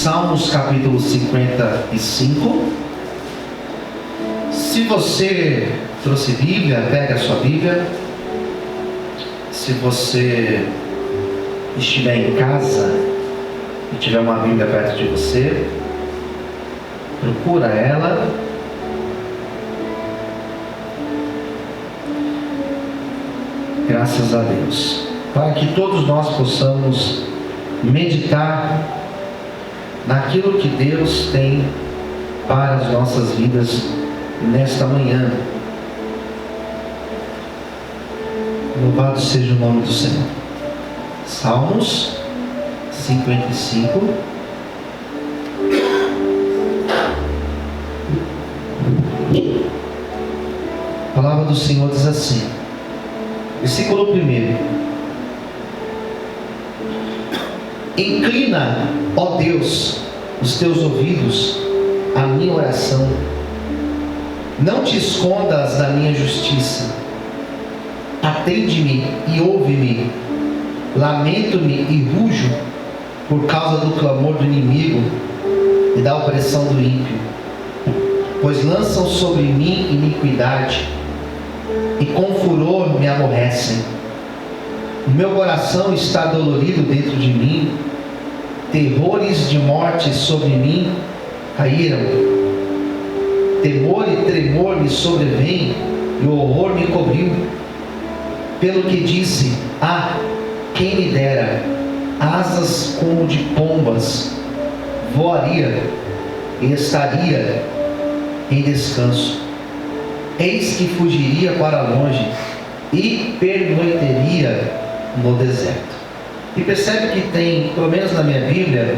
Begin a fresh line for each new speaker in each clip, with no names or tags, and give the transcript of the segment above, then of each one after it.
Salmos capítulo 55. Se você trouxe Bíblia, pega a sua Bíblia. Se você estiver em casa e tiver uma Bíblia perto de você, procura ela. Graças a Deus, para que todos nós possamos meditar naquilo que Deus tem para as nossas vidas nesta manhã. Louvado seja o nome do Senhor. Salmos 55. A palavra do Senhor diz assim, versículo 1: Inclina, ó Deus, os teus ouvidos à minha oração. Não te escondas da minha justiça. Atende-me e ouve-me. Lamento-me e rujo por causa do clamor do inimigo e da opressão do ímpio. Pois lançam sobre mim iniquidade e com furor me aborrecem. O meu coração está dolorido dentro de mim. Terrores de morte sobre mim caíram. Temor e tremor me sobrevêm e o horror me cobriu. Pelo que disse, quem me dera asas como de pombas, voaria e estaria em descanso. Eis que fugiria para longe e pernoiteria no deserto. E percebe que tem, pelo menos na minha Bíblia,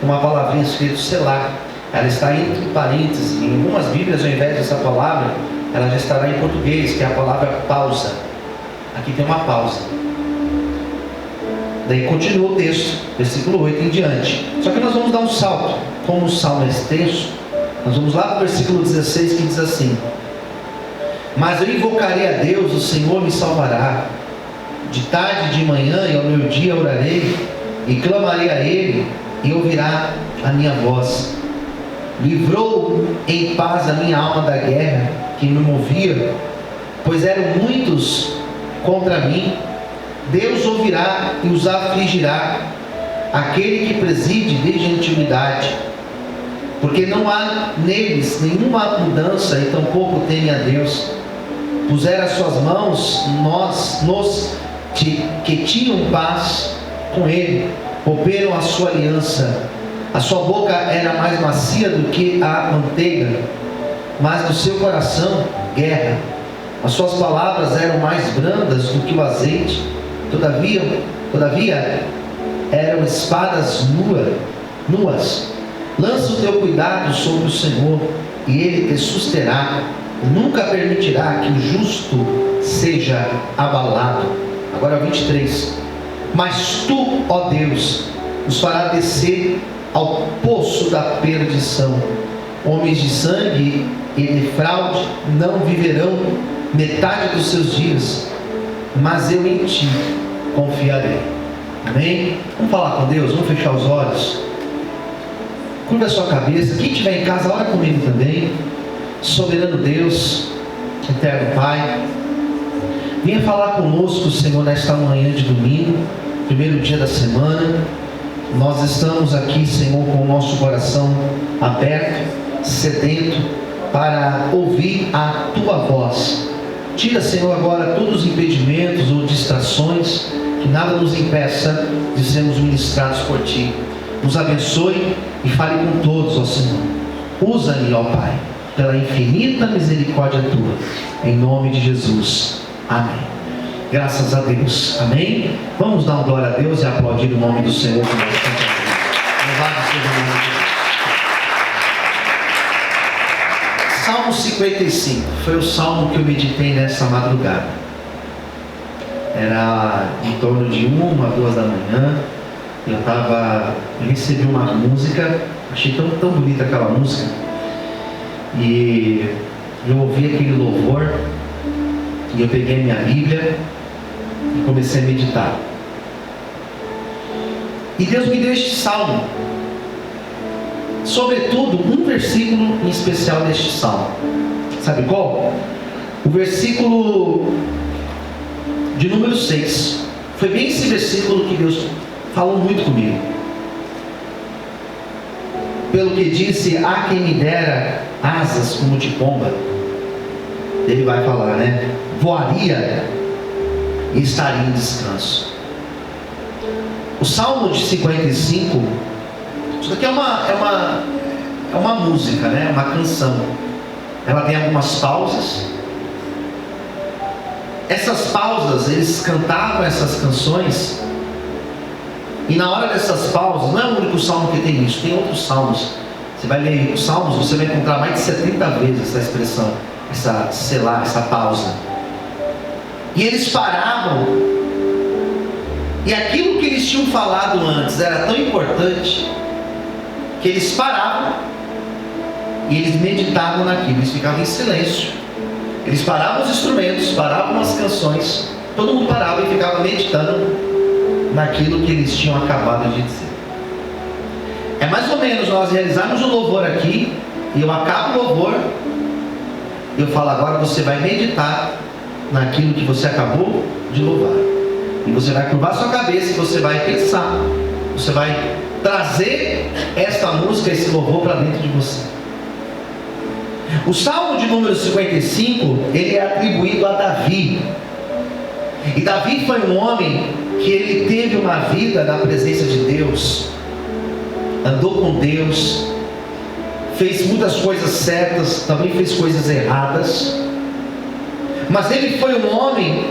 uma palavrinha escrita Selá. Ela está entre parênteses. Em algumas Bíblias, ao invés dessa palavra, ela já estará em português, que é a palavra pausa. Aqui tem uma pausa. Daí continua o texto, versículo 8 em diante. Só que nós vamos dar um salto. Como o salmo é extenso, nós vamos lá para o versículo 16, que diz assim: Mas eu invocarei a Deus, o Senhor me salvará. De tarde e de manhã e ao meio-dia orarei e clamarei a Ele e ouvirá a minha voz. Livrou em paz a minha alma da guerra que me movia, pois eram muitos contra mim. Deus ouvirá e os afligirá, aquele que preside desde a antiguidade, porque não há neles nenhuma mudança e tampouco temem a Deus. Puseram as suas mãos nos que tinham paz com Ele, romperam a sua aliança. A sua boca era mais macia do que a manteiga, mas no seu coração guerra. As suas palavras eram mais brandas do que o azeite, todavia eram espadas nuas. Lança o teu cuidado sobre o Senhor e Ele te susterá. Nunca permitirá que o justo seja abalado. Agora 23. Mas tu, ó Deus, nos fará descer ao poço da perdição. Homens de sangue e de fraude não viverão metade dos seus dias, mas eu em ti confiarei. Amém? Vamos falar com Deus, vamos fechar os olhos. Curva a sua cabeça. Quem estiver em casa, ora comigo também. Soberano Deus, eterno Pai, venha falar conosco, Senhor, nesta manhã de domingo, primeiro dia da semana. Nós estamos aqui, Senhor, com o nosso coração aberto, sedento, para ouvir a Tua voz. Tira, Senhor, agora todos os impedimentos ou distrações, que nada nos impeça de sermos ministrados por Ti. Nos abençoe e fale com todos, ó Senhor. Usa-me, ó Pai, pela infinita misericórdia Tua, em nome de Jesus. Amém. Graças a Deus. Amém. Vamos dar uma glória a Deus e aplaudir o nome do Senhor. Louvado seja o nome de Deus. Salmo 55 foi o salmo que eu meditei nessa madrugada. Era em torno de 1 ou 2 da manhã. Eu recebi uma música, achei tão bonita aquela música, e eu ouvi aquele louvor, e eu peguei a minha Bíblia e comecei a meditar. E Deus me deu este salmo. sobretudo, um versículo em especial deste salmo. Sabe qual? O versículo de número 6. Foi bem esse versículo que Deus falou muito comigo. Pelo que disse: há quem me dera asas como de pomba. Ele vai falar, né? Voaria e estaria em descanso. O Salmo de 55, isso daqui é uma música, né? Uma canção. Ela tem algumas pausas. Essas pausas, eles cantavam essas canções, e na hora dessas pausas, não é o único salmo que tem isso, tem outros salmos. Você vai ler os salmos, você vai encontrar mais de 70 vezes essa expressão, essa pausa. E eles paravam, e aquilo que eles tinham falado antes era tão importante, que eles paravam, e eles meditavam naquilo, eles ficavam em silêncio. Eles paravam os instrumentos, paravam as canções, todo mundo parava e ficava meditando naquilo que eles tinham acabado de dizer. É mais ou menos nós realizarmos o louvor aqui, e eu acabo o louvor, e eu falo: agora você vai meditar naquilo que você acabou de louvar, e você vai curvar sua cabeça, e você vai pensar, você vai trazer esta música, esse louvor para dentro de você. O Salmo de número 55, ele é atribuído a Davi. E Davi foi um homem que ele teve uma vida na presença de Deus, andou com Deus, fez muitas coisas certas, também fez coisas erradas, mas ele foi um homem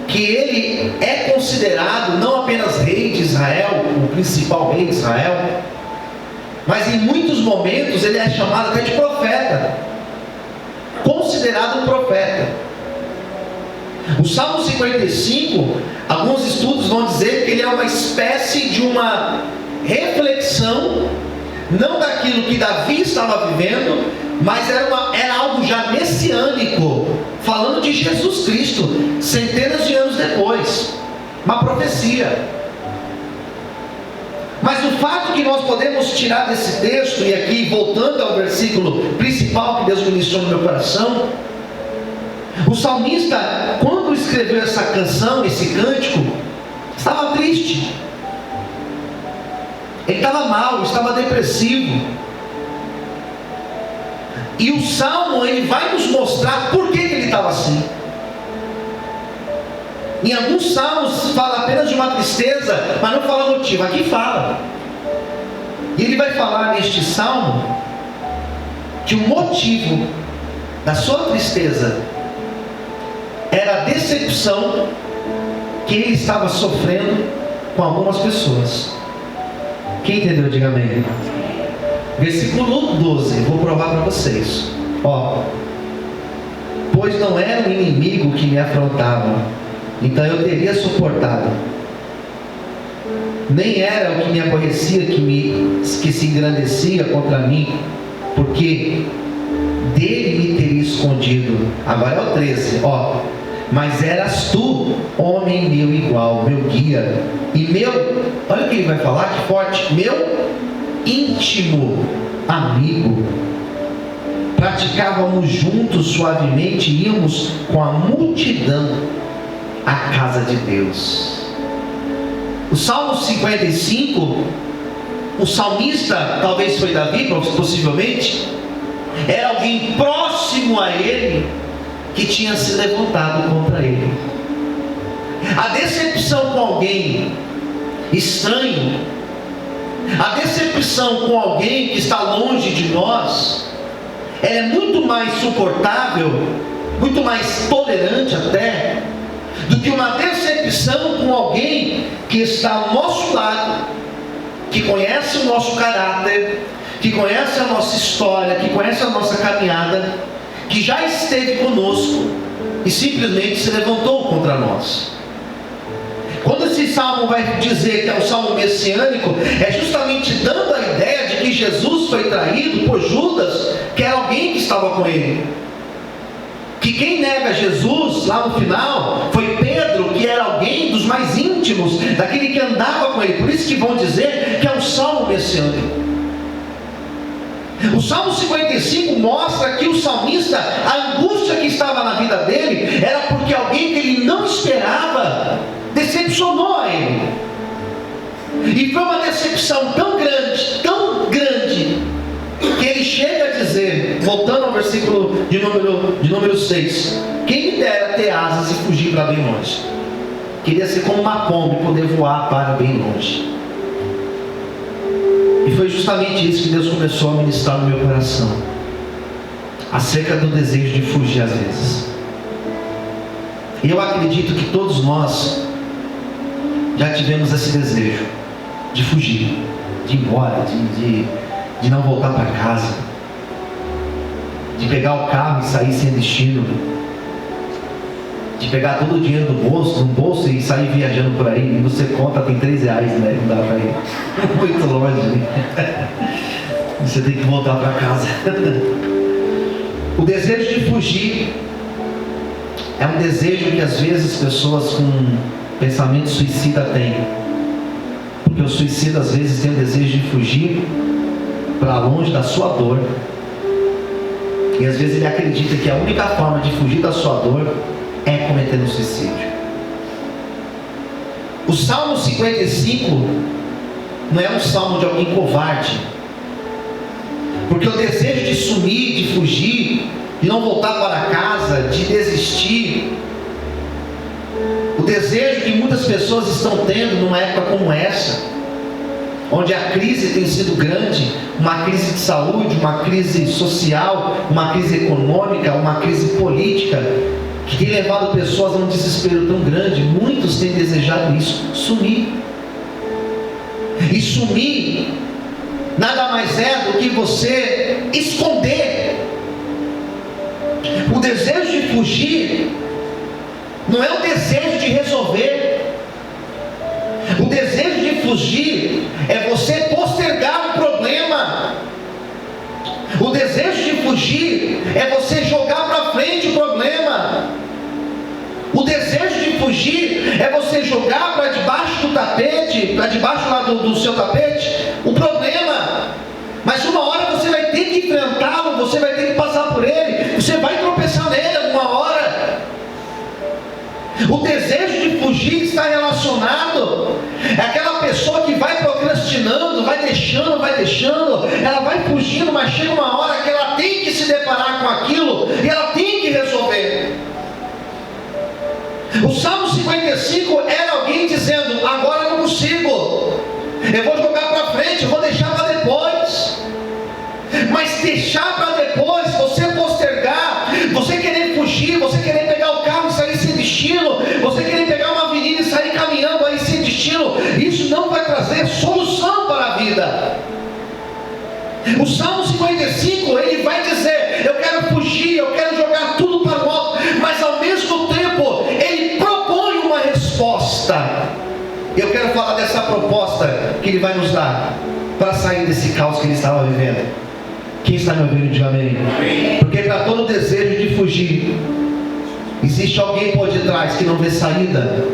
que ele é considerado não apenas rei de Israel, o principal rei de Israel, mas em muitos momentos ele é chamado até de profeta, considerado um profeta. O Salmo 55, alguns estudos vão dizer que ele é uma espécie de uma reflexão, não daquilo que Davi estava vivendo, mas era algo já messiânico, falando de Jesus Cristo, centenas de anos depois, uma profecia. Mas o fato que nós podemos tirar desse texto, e aqui voltando ao versículo principal que Deus ministrou no meu coração, o salmista, quando escreveu essa canção, esse cântico, estava triste, ele estava mal, estava depressivo, e o salmo ele vai nos mostrar por que ele estava assim. Em alguns salmos fala apenas de uma tristeza, mas não fala motivo. Aqui fala. E ele vai falar neste salmo que o motivo da sua tristeza era a decepção que ele estava sofrendo com algumas pessoas. Quem entendeu, diga amém. Versículo 12, vou provar para vocês. Pois não era o inimigo que me afrontava, então eu teria suportado. Nem era o que me aborrecia que se engrandecia contra mim, porque dele me teria escondido. Agora é o 13, mas eras tu, homem meu igual, meu guia, e meu, olha o que ele vai falar, que forte, meu íntimo amigo. Praticávamos juntos suavemente, íamos com a multidão à casa de Deus. O Salmo 55, o salmista, talvez foi Davi, possivelmente, era alguém próximo a ele que tinha se levantado contra ele. A decepção com alguém estranho, a decepção com alguém que está longe de nós, ela é muito mais suportável, muito mais tolerante até, do que uma decepção com alguém que está ao nosso lado, que conhece o nosso caráter, que conhece a nossa história, que conhece a nossa caminhada, que já esteve conosco e simplesmente se levantou contra nós. Quando esse salmo vai dizer que é um salmo messiânico, é justamente dando a ideia de que Jesus foi traído por Judas, que era alguém que estava com ele. Que quem nega Jesus lá no final foi Pedro, que era alguém dos mais íntimos, daquele que andava com ele. Por isso que vão dizer que é um salmo messiânico. Salmo 55 mostra que o salmista, a angústia que estava na vida dele, era porque alguém que ele não esperava decepcionou a ele. E foi uma decepção tão grande, que ele chega a dizer, voltando ao versículo de número 6, quem me dera ter asas e fugir para bem longe. Queria ser como uma pomba e poder voar para bem longe. E foi justamente isso que Deus começou a ministrar no meu coração, acerca do desejo de fugir às vezes. E eu acredito que todos nós já tivemos esse desejo de fugir, de ir embora, de não voltar para casa, de pegar o carro e sair sem destino, de pegar todo o dinheiro do bolso e sair viajando por aí, e você conta, tem R$3, né? Não dá para ir muito longe, você tem que voltar para casa. O desejo de fugir é um desejo que às vezes pessoas com pensamento suicida têm, porque o suicida às vezes tem o desejo de fugir para longe da sua dor, e às vezes ele acredita que a única forma de fugir da sua dor é cometendo suicídio. O Salmo 55 não é um salmo de alguém covarde, porque o desejo de sumir, de fugir, de não voltar para casa, de desistir, o desejo que muitas pessoas estão tendo numa época como essa, onde a crise tem sido grande, uma crise de saúde, uma crise social, uma crise econômica, uma crise política, que tem levado pessoas a um desespero tão grande. Muitos têm desejado isso, sumir. E sumir nada mais é do que você esconder. O desejo de fugir não é o desejo de resolver. O desejo de fugir é você postergar o problema. O desejo de fugir é você jogar para frente o problema. O desejo de fugir é você jogar para debaixo do tapete, para debaixo lá do seu tapete, o problema. Mas uma hora você vai ter que enfrentá-lo, você vai ter que passar por ele, você vai tropeçar nele alguma hora. O desejo de fugir está relacionado àquela pessoa que vai procrastinando, vai deixando, ela vai fugindo, mas chega uma hora que ela tem que se deparar com aquilo e ela tem que resolver. O Salmo 55 era alguém dizendo: agora eu não consigo, eu vou jogar para frente, eu vou deixar para depois. Mas deixar para depois, você postergar, você querer fugir, você querer pegar o carro e sair sem destino, você querer pegar uma avenida e sair caminhando aí sem destino, isso não vai trazer solução para a vida. O Salmo 55, ele vai dizer: eu quero fugir, eu quero jogar tudo para o alto, mas ao mesmo tempo, ele propõe uma resposta. Eu quero falar dessa proposta que ele vai nos dar para sair desse caos que ele estava vivendo. Quem está me ouvindo, diga amém. Porque para todo desejo de fugir, existe alguém por detrás que não vê saída.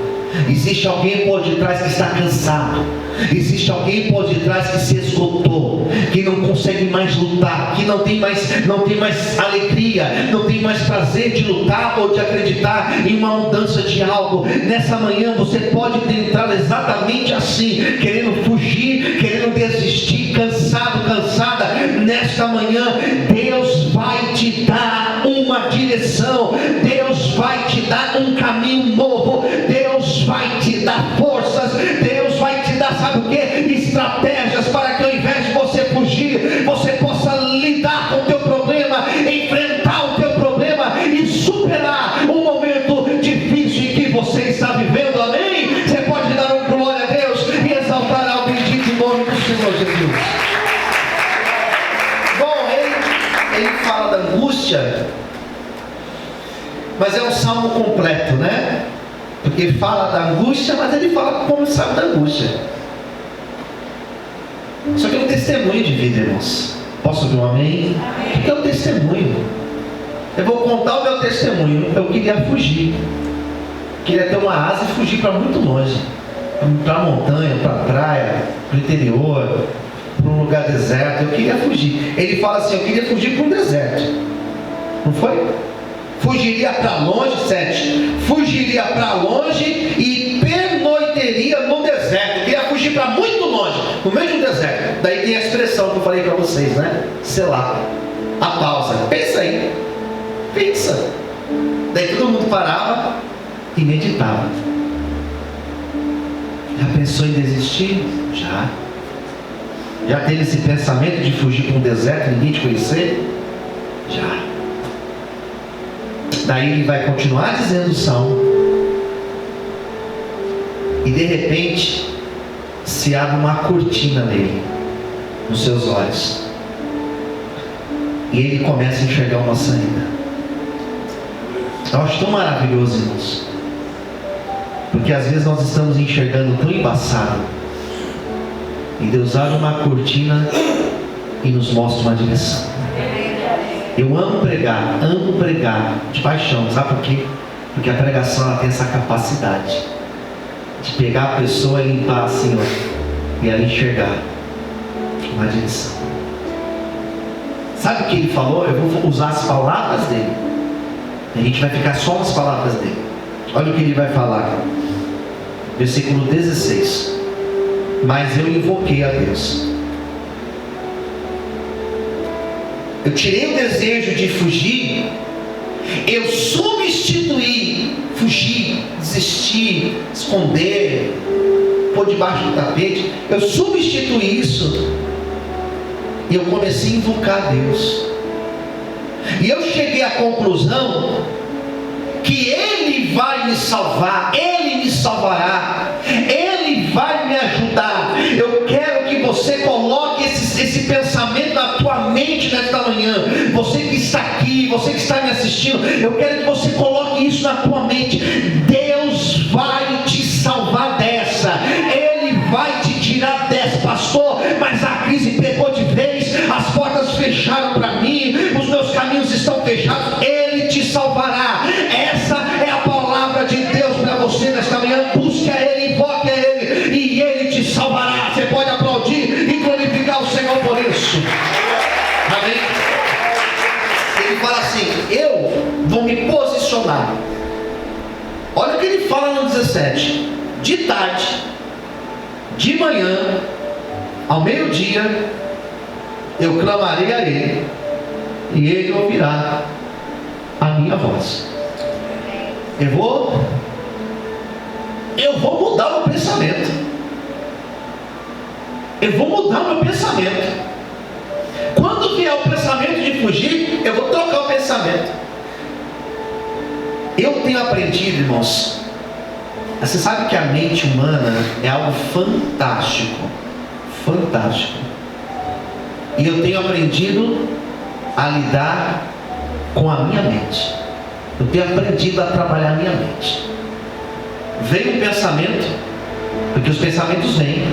Existe alguém por detrás que está cansado. Existe alguém por detrás que se esgotou, que não consegue mais lutar, que não tem mais alegria, não tem mais prazer de lutar ou de acreditar em uma mudança de algo. Nessa manhã você pode entrar exatamente assim, querendo fugir, querendo desistir, cansado, cansada. Nesta manhã Deus vai te dar uma direção, Deus vai te dar um caminho novo, Deus vai te dar forças, Deus vai te dar, sabe o que? Estratégias para que ao invés de você fugir, você possa lidar com o teu problema, enfrentar o teu problema e superar um momento difícil em que você está vivendo. Amém? Você pode dar um glória a Deus e exaltar ao bendito nome do Senhor Jesus. Bom, ele fala da angústia, mas é um salmo completo, né? Porque fala da angústia, mas ele fala como sabe da angústia. Só que é um testemunho de vida, irmãos. Posso ouvir um amém? Porque é um testemunho. Eu vou contar o meu testemunho. Eu queria fugir, queria ter uma asa e fugir para muito longe, para a montanha, para a praia, para o interior. para um lugar deserto, eu queria fugir. Ele fala assim, eu queria fugir para um deserto. Não foi? Fugiria para longe, 7. Fugiria para longe e pernoiteria no deserto. Eu queria fugir para muito longe, no meio de um deserto. Daí tem a expressão que eu falei para vocês, né? Selah. A pausa. Pensa aí. Pensa. Daí todo mundo parava e meditava. Já pensou em desistir? Já. Já teve esse pensamento de fugir para um deserto e ninguém te conhecer? Já. Daí ele vai continuar dizendo o salmo. E de repente se abre uma cortina nele, nos seus olhos. E ele começa a enxergar uma saída. Eu acho tão maravilhoso, irmãos. Porque às vezes nós estamos enxergando tão embaçado. E Deus abre uma cortina e nos mostra uma direção. Eu amo pregar de paixão. Sabe por quê? Porque a pregação ela tem essa capacidade de pegar a pessoa e limpar assim, ó, e ela enxergar uma direção. Sabe o que ele falou? Eu vou usar as palavras dele. A gente vai ficar só nas palavras dele. Olha o que ele vai falar. Versículo 16. Mas eu invoquei a Deus. Eu tirei o desejo de fugir. Eu substituí fugir, desistir, esconder, pôr debaixo do tapete. Eu substituí isso. E eu comecei a invocar a Deus. E eu cheguei à conclusão que Ele vai me salvar, Ele me salvará, Ele vai me ajudar. Eu quero que você coloque esse pensamento na tua mente nesta manhã. Você que está aqui, você que está me assistindo, eu quero que você coloque isso na tua mente. Deus vai te salvar dessa. Ele vai te tirar dessa, pastor. Mas a crise pegou de vez, as portas fecharam para mim, os meus caminhos estão fechados. Ele te salvará. Essa é a palavra de Deus para você nesta manhã. Busque a Ele, invoque a Ele, e Ele te salvará. Você pode aplaudir e glorificar o Senhor por isso. Amém? Ele fala assim: eu vou me posicionar. Olha o que ele fala no 17: de tarde, de manhã, ao meio-dia, eu clamarei a Ele, e Ele ouvirá a minha voz. Eu vou mudar o meu pensamento. Eu vou mudar o meu pensamento. Quando vier o pensamento de fugir, eu vou trocar o pensamento. Eu tenho aprendido, irmãos. Você sabe que a mente humana é algo fantástico. Fantástico. E eu tenho aprendido a lidar com a minha mente. Eu tenho aprendido a trabalhar a minha mente. Vem um pensamento, porque os pensamentos vêm.